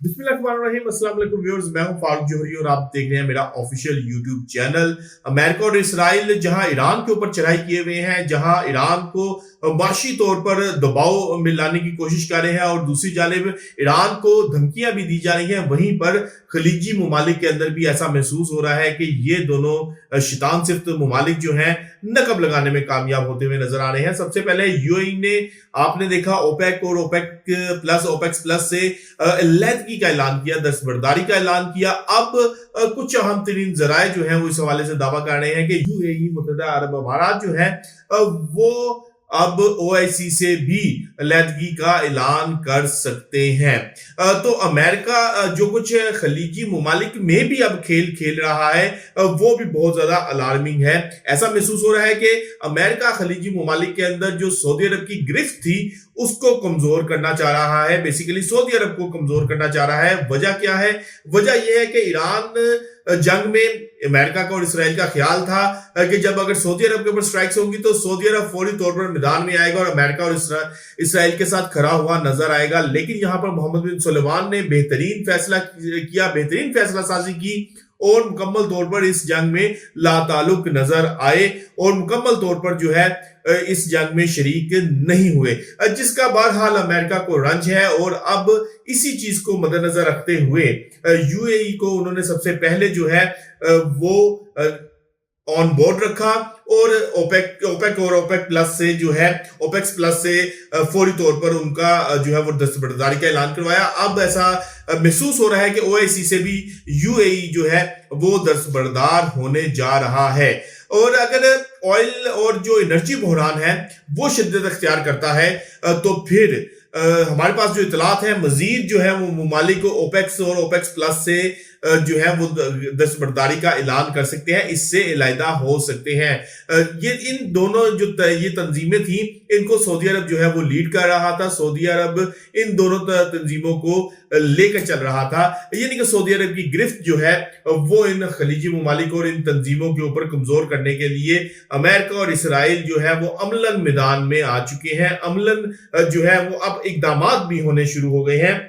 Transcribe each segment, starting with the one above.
बिस्मिल्लाहिर्रहमानिर्रहीम, अस्सलाम वालेकुम व्यूअर्स। मैं हूं फारूक जोहरी और आप देख रहे हैं मेरा ऑफिशियल यूट्यूब चैनल। अमेरिका और इसराइल जहां ईरान के ऊपर चढ़ाई किए हुए हैं, जहां ईरान को माशी तौर पर दबाव में लाने की कोशिश कर रहे हैं और दूसरी जानिब ईरान को धमकियां भी दी जा रही हैं, वहीं पर खलीजी ममालिक के अंदर भी ऐसा महसूस हो रहा है कि ये दोनों शैतान सिफ्त ममालिक जो हैं नकब लगाने में कामयाब होते हुए नजर आ रहे हैं। सबसे पहले यूएई ने, आपने देखा, ओपेक और ओपेक्स प्लस से अलहदगी का ऐलान किया, दस्तबरदारी का ऐलान किया। अब कुछ अहम तरीन जराए जो हैं वो इस हवाले से दावा कर रहे हैं कि यूएई, मुत्तहिदा अरब अमारात जो है वो अब ओआईसी से भी अलहदगी का ऐलान कर सकते हैं। तो अमेरिका जो कुछ खलीजी ममालिक में भी अब खेल खेल रहा है वो भी बहुत ज्यादा अलार्मिंग है। ऐसा महसूस हो रहा है कि अमेरिका खलीजी ममालिक के अंदर जो सऊदी अरब की गिरफ्त थी उसको कमजोर करना चाह रहा है। बेसिकली सऊदी अरब को कमजोर करना चाह रहा है। वजह क्या है? वजह यह है कि ईरान जंग में अमेरिका का और इसराइल का ख्याल था कि जब अगर सऊदी अरब के ऊपर स्ट्राइक्स होंगी तो सऊदी अरब फौरी तौर पर मैदान में आएगा और अमेरिका और इसराइल के साथ खड़ा हुआ नजर आएगा। लेकिन यहां पर मोहम्मद बिन सुलेमान ने बेहतरीन फैसला किया, बेहतरीन फैसला साजी की और मुकम्मल तौर पर इस जंग में लाताल्लुक नजर आए और मुकम्मल तौर पर जो है इस जंग में शरीक नहीं हुए, जिसका बहरहाल अमेरिका को रंज है। और अब इसी चीज को मद्देनजर रखते हुए यूएई को उन्होंने सबसे पहले जो है वो ऑन बोर्ड रखा और ओपेक और ओपेक प्लस से जो है ओपेक्स प्लस से फौरी तौर पर उनका जो है वो दस्तबरदारी का ऐलान करवाया। अब ऐसा महसूस हो रहा है कि ओआईसी से भी यूएई जो है वो दस्तबरदार होने जा रहा है। और अगर ऑयल और जो एनर्जी बहरान है वो शिद्दत अख्तियार करता है तो फिर हमारे पास जो इतलात है मजीद जो है वो ममालिक ओपेक्स और ओपेक्स प्लस से जो है वो दस्तबरदारी का ऐलान कर सकते हैं, इससे अलहदा हो सकते हैं। ये इन दोनों जो ये तंजीमें थी इनको सऊदी अरब जो है वो लीड कर रहा था। सऊदी अरब इन दोनों तंजीमों को लेकर चल रहा था। यानी कि सऊदी अरब की गिरफ्त जो है वो इन खलीजी ममालिक और इन तंजीमों के ऊपर कमजोर करने के लिए अमेरिका और इसराइल जो है वो अमलन मैदान में आ चुके हैं। अमलन जो है वो अब इकदामात भी होने शुरू हो गए हैं।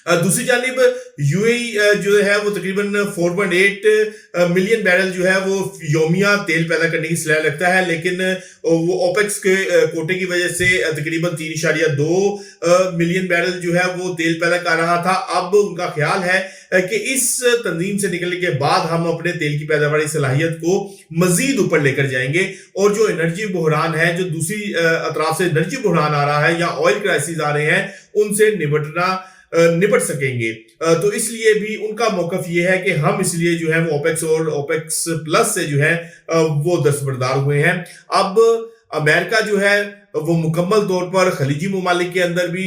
दूसरी जानिब यूएई जो है वो तकरीबन 4.8 मिलियन बैरल जो है वो योमिया तेल पैदा करने की सलाह रखता है, लेकिन वो ओपेक्स के कोटे की वजह से तकरीबन 3.2 मिलियन बैरल जो है वो तेल पैदा कर रहा था। अब उनका ख्याल है कि इस तंजीम से निकलने के बाद हम अपने तेल की पैदावारी सलाहियत को मजीद ऊपर लेकर जाएंगे और जो एनर्जी बहरान है, जो दूसरी अतराफ से एनर्जी बहरान आ रहा है या ऑयल क्राइसिस आ रहे हैं, उनसे निपट सकेंगे। तो इसलिए भी उनका मौकफ ये है कि हम इसलिए जो है वो ओपेक्स और ओपेक्स प्लस से जो है वो दस्तबरदार हुए हैं। अब अमेरिका जो है वो मुकम्मल तौर पर खलीजी ममालिक के अंदर भी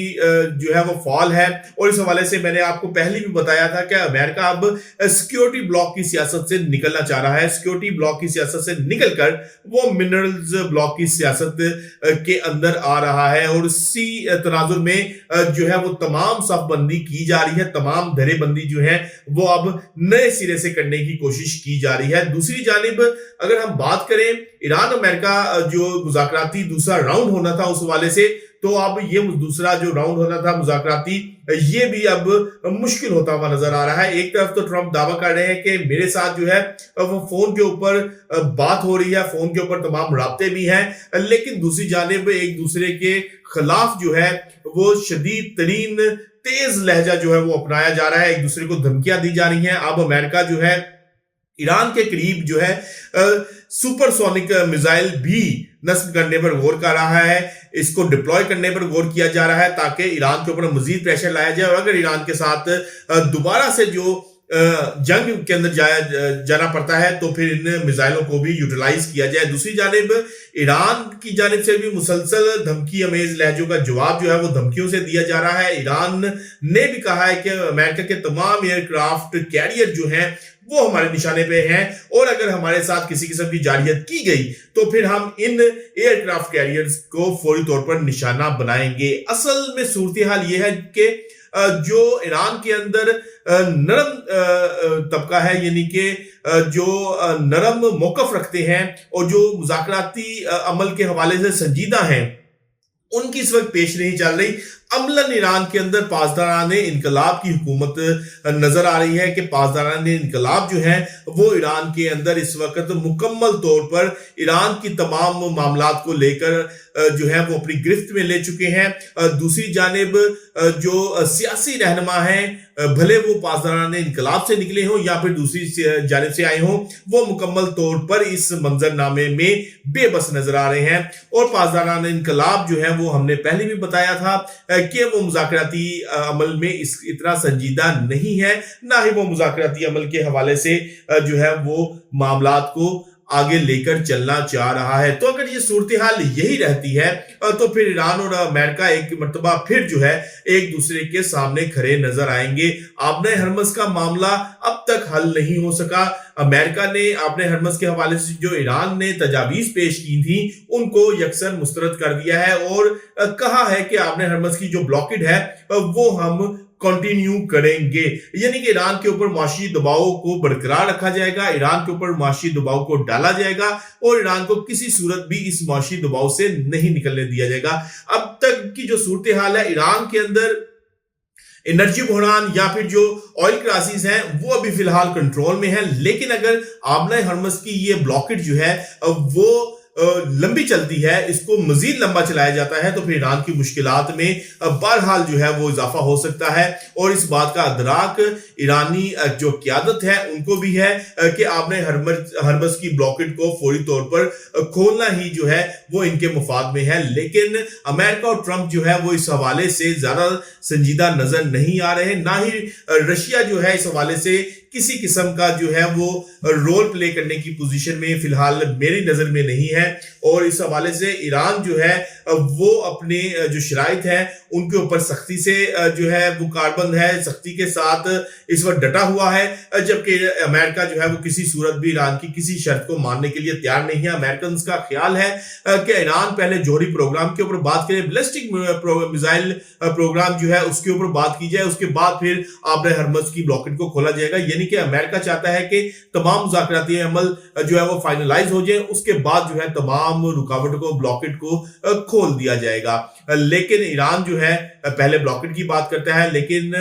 जो है वो फॉल है और इस हवाले से मैंने आपको पहले भी बताया था कि अमेरिका अब सिक्योरिटी ब्लॉक की सियासत से निकलना चाह रहा है। सिक्योरिटी ब्लॉक की सियासत से निकलकर वो मिनरल्स ब्लॉक की सियासत के अंदर आ रहा है और इसी तनाजुर में जो है वो तमाम सफबंदी की जा रही है, तमाम धरेबंदी जो है वो अब नए सिरे से करने की कोशिश की जा रही है। दूसरी जानिब अगर हम बात करें ईरान अमेरिका जो मुज़ाकराती दूसरा राउंड होना था उस हवाले से, तो अब ये दूसरा जो राउंड होना था मुज़ाकराती, ये भी अब मुश्किल होता हुआ नजर आ रहा है। एक तरफ तो ट्रंप दावा कर रहे हैं कि मेरे साथ जो है वो फोन के ऊपर बात हो रही है, फोन के ऊपर तमाम राब्ते भी हैं, लेकिन दूसरी जानिब एक दूसरे के खिलाफ जो है वो शदीद तरीन तेज लहजा जो है वो अपनाया जा रहा है, एक दूसरे को धमकियां दी जा रही हैं। अब अमेरिका जो है ईरान के करीब जो है सुपरसोनिक मिसाइल भी नस्ब करने पर गौर कर रहा है, इसको डिप्लॉय करने पर गौर किया जा रहा है ताकि ईरान के ऊपर मजीद प्रेशर लाया जाए और अगर ईरान के साथ दोबारा से जो जंग के अंदर जाना पड़ता है तो फिर इन मिसाइलों को भी यूटिलाइज किया जाए। दूसरी जानिब ईरान की जानिब से भी मुसलसल धमकी अमेज लहजों का जवाब जो है वो धमकियों से दिया जा रहा है। ईरान ने भी कहा है कि अमेरिका के तमाम एयरक्राफ्ट कैरियर जो हैं वो हमारे निशाने पे हैं और अगर हमारे साथ किसी किस्म की जारियत की गई तो फिर हम इन एयरक्राफ्ट कैरियर्स को फौरी तौर पर निशाना बनाएंगे। असल में सूरत हाल ये है कि जो ईरान के अंदर नरम तबका है, यानी कि जो नरम मौकफ रखते हैं और जो मुज़ाकराती अमल के हवाले से संजीदा हैं, उनकी इस वक्त पेश नहीं चल रही। अमलन ईरान के अंदर पासदारान इनकलाब की हुकूमत नजर आ रही है कि पासदारान इनकलाब जो है वो ईरान के अंदर इस वक्त मुकम्मल तौर पर ईरान की तमाम मामलात को लेकर जो है वो अपनी गिरफ्त में ले चुके हैं। दूसरी जानिब जो सियासी रहनुमा है, भले वो पासदारान इनकलाब से निकले हों या फिर दूसरी जानिब से आए हों, वो मुकम्मल तौर पर इस मंजरनामे में बेबस नजर आ रहे हैं। और पासदारान इनकलाब जो है वो हमने पहले भी बताया था कि वो मुज़ाकराती अमल में इतना संजीदा नहीं है, ना ही वो मुज़ाकराती अमल के हवाले से जो है वो मामलात को आगे लेकर चलना चाह रहा है। तो अगर ये सूरत हाल यही रहती है तो फिर ईरान और अमेरिका एक मर्तबा फिर जो है एक दूसरे के सामने खड़े नजर आएंगे। आबने हरमस का मामला अब तक हल नहीं हो सका। अमेरिका ने आबने हरमस के हवाले से जो ईरान ने तजावीज पेश की थी उनको यकसर मुस्तरद कर दिया है और कहा है कि आबने हरमस की जो ब्लॉकेड है वो हम कंटिन्यू करेंगे, यानी कि ईरान के ऊपर माशी दबाव को बरकरार रखा जाएगा, ईरान के ऊपर माशी दबाव को डाला जाएगा और ईरान को किसी सूरत भी इस माशी दबाव से नहीं निकलने दिया जाएगा। अब तक की जो सूरत हाल है ईरान के अंदर एनर्जी बहरान या फिर जो ऑयल क्राइसिस है वो अभी फिलहाल कंट्रोल में है, लेकिन अगर आबना हरमस की ये ब्लॉकेट जो है वो लंबी चलती है, इसको मजीद लंबा चलाया जाता है तो फिर ईरान की मुश्किलात में बहरहाल जो है वो इजाफा हो सकता है। और इस बात का अदराक ईरानी जो क़यादत है उनको भी है कि आपने हरमस की ब्लॉकेट को फौरी तौर पर खोलना ही जो है वो इनके मुफाद में है। लेकिन अमेरिका और ट्रंप जो है वो इस हवाले से ज्यादा संजीदा नजर नहीं आ रहे, ना ही रशिया जो है इस हवाले से किसी किस्म का जो है वो रोल प्ले करने की पोजीशन में फिलहाल मेरी नजर में नहीं है। और इस हवाले से ईरान जो है वो अपने जो शराइत है उनके ऊपर सख्ती से जो है वो कारबंद है, सख्ती के साथ इस वक्त डटा हुआ है, जबकि अमेरिका जो है वो किसी सूरत भी ईरान की किसी शर्त को मानने के लिए तैयार नहीं है। अमेरिकन का ख्याल है कि ईरान पहले जोहरी प्रोग्राम के ऊपर बात करे, बैलिस्टिक मिसाइल प्रोग्राम जो है उसके ऊपर बात की जाए, उसके बाद फिर आबरे हरमस की ब्लॉकेट को खोला जाएगा। यानी कि अमेरिका चाहता है कि तमाम मुज़ाकराती अमल जो है वो फाइनलाइज हो जाए, उसके बाद जो है तमाम रुकावटों को, ब्लॉकेट को खोल दिया जाएगा। लेकिन ईरान जो है पहले ब्लॉकेट की बात करता है, लेकिन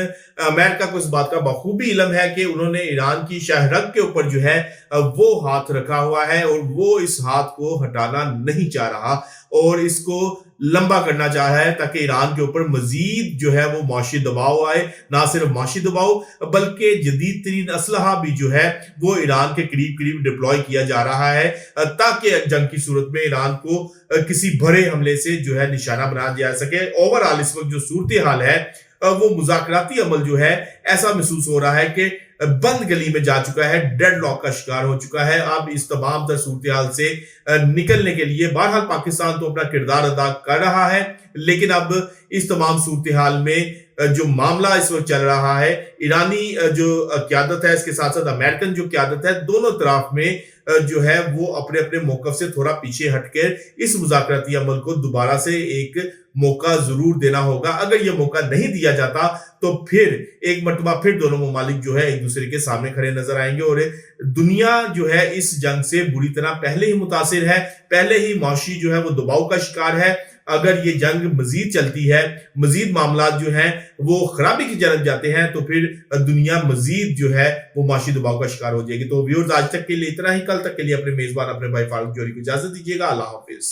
अमेरिका को इस बात का बखूबी इल्म है कि उन्होंने ईरान की शहरग के ऊपर जो है वो हाथ रखा हुआ है और वो इस हाथ को हटाना नहीं चाह रहा और इसको लंबा करना चाह रहा है ताकि ईरान के ऊपर मजीद जो है वो माशी दबाव आए। ना सिर्फ माशी दबाव बल्कि जदीद तरीन असलहा भी जो है वो ईरान के करीब करीब डिप्लॉय किया जा रहा है ताकि जंग की सूरत में ईरान को किसी बड़े हमले से जो है निशाना बनाया जा सके। ओवरऑल इस वक्त जो सूरत हाल है वो मुज़ाकराती अमल जो है ऐसा महसूस हो रहा है कि बंद गली में जा चुका है, डेडलॉक का शिकार हो चुका है। अब इस तमाम तर सूरत हाल से निकलने के लिए बहरहाल पाकिस्तान तो अपना किरदार अदा कर रहा है, लेकिन अब इस तमाम सूरत हाल में जो मामला इस वक्त चल रहा है, ईरानी जो क़यादत है इसके साथ साथ अमेरिकन जो क़यादत है, दोनों तरफ में जो है वो अपने अपने मौक़िफ़ से थोड़ा पीछे हटकर इस मुज़ाकराती अमल को दोबारा से एक मौका जरूर देना होगा। अगर ये मौका नहीं दिया जाता तो फिर एक मरतबा फिर दोनों ममालिक जो है एक दूसरे के सामने खड़े नजर आएंगे और दुनिया जो है इस जंग से बुरी तरह पहले ही मुतासिर है, पहले ही माशी जो है वो दबाव का शिकार है। अगर ये जंग मजीद चलती है, मजीद मामला जो हैं वो खराबी की जानब जाते हैं तो फिर दुनिया मजीद जो है वो माशी दबाव का शिकार हो जाएगी। तो व्यूअर्स आज तक के लिए इतना ही, कल तक के लिए अपने मेजबान अपने भाई फारूक जौहरी को इजाजत दीजिएगा। अल्लाह हाफिज।